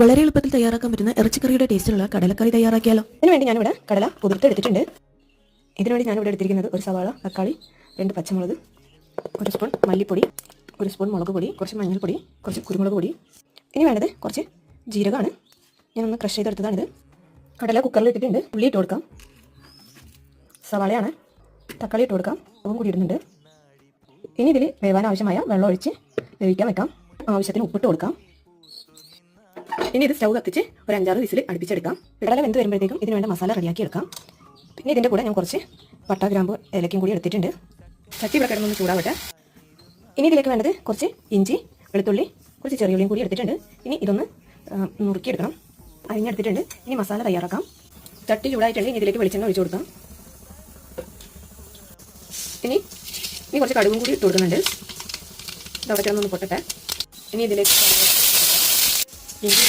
വളരെ എളുപ്പത്തിൽ തയ്യാറാക്കാൻ പറ്റുന്ന ഇറച്ചിക്കറിയുടെ ടേസ്റ്റിലുള്ള കടലക്കറി തയ്യാറാക്കിയാലോ? ഇതിനുവേണ്ടി ഞാനിവിടെ കടല കുതിർത്തെടുത്തിട്ടുണ്ട്. ഇതിനുവേണ്ടി ഞാനിവിടെ എടുത്തിരിക്കുന്നത് ഒരു സവാള, തക്കാളി, 2 പച്ചമുളക്, 1 സ്പൂൺ മല്ലിപ്പൊടി, 1 സ്പൂൺ മുളക് പൊടി, കുറച്ച് മഞ്ഞൾപ്പൊടി, കുറച്ച് കുരുമുളക് പൊടി. ഇനി വേണ്ടത് കുറച്ച് ജീരകമാണ്. ഞാനൊന്ന് ക്രഷ് ചെയ്തെടുത്തതാണിത്. കടല കുക്കറിൽ ഇട്ടിട്ടുണ്ട്. ഉള്ളി ഇട്ട് കൊടുക്കാം. സവാളയാണ്. തക്കാളി ഇട്ട് കൊടുക്കാം. ഉപ്പും കൂടി ഇടുന്നുണ്ട്. ഇനി ഇതിൽ വേവാൻ ആവശ്യമായ വെള്ളം ഒഴിച്ച് വേവിക്കാൻ വെക്കാം. ആവശ്യത്തിന് ഉപ്പിട്ട് കൊടുക്കാം. ഇനി ഇത് സ്റ്റൗ കത്തിച്ച് ഒരു 5-6 വിസിൽ അടുപ്പിച്ചെടുക്കാം. കടല വെന്ത് വരുമ്പോഴത്തേക്കും ഇതിന് വേണ്ട മസാല റെഡിയാക്കി എടുക്കാം. പിന്നെ ഇതിൻ്റെ കൂടെ ഞാൻ കുറച്ച് പട്ട, ഗ്രാമ്പു, ഏലക്കയും കൂടി എടുത്തിട്ടുണ്ട്. ചട്ടി ഇവിടെ കിടന്നൊന്ന് ചൂടാവട്ടെ. ഇനി ഇതിലേക്ക് വേണ്ടത് കുറച്ച് ഇഞ്ചി, വെളുത്തുള്ളി, കുറച്ച് ചെറിയുള്ളിയും കൂടി എടുത്തിട്ടുണ്ട്. ഇനി ഇതൊന്ന് നുറുക്കിയെടുക്കണം. അരിഞ്ഞെടുത്തിട്ടുണ്ട്. ഇനി മസാല തയ്യാറാക്കാം. ചട്ടി ചൂടായിട്ടുണ്ട്. ഇനി ഇതിലേക്ക് വെളിച്ചെണ്ണ ഒഴിച്ചു കൊടുക്കാം. ഇനി കുറച്ച് കടുകും കൂടി ഇട്ട് കൊടുക്കുന്നുണ്ട്. ഇതവിടെ കിടന്നൊന്ന് പൊട്ടട്ടെ. ഇനി ഇതിലേക്ക് ഇഞ്ചി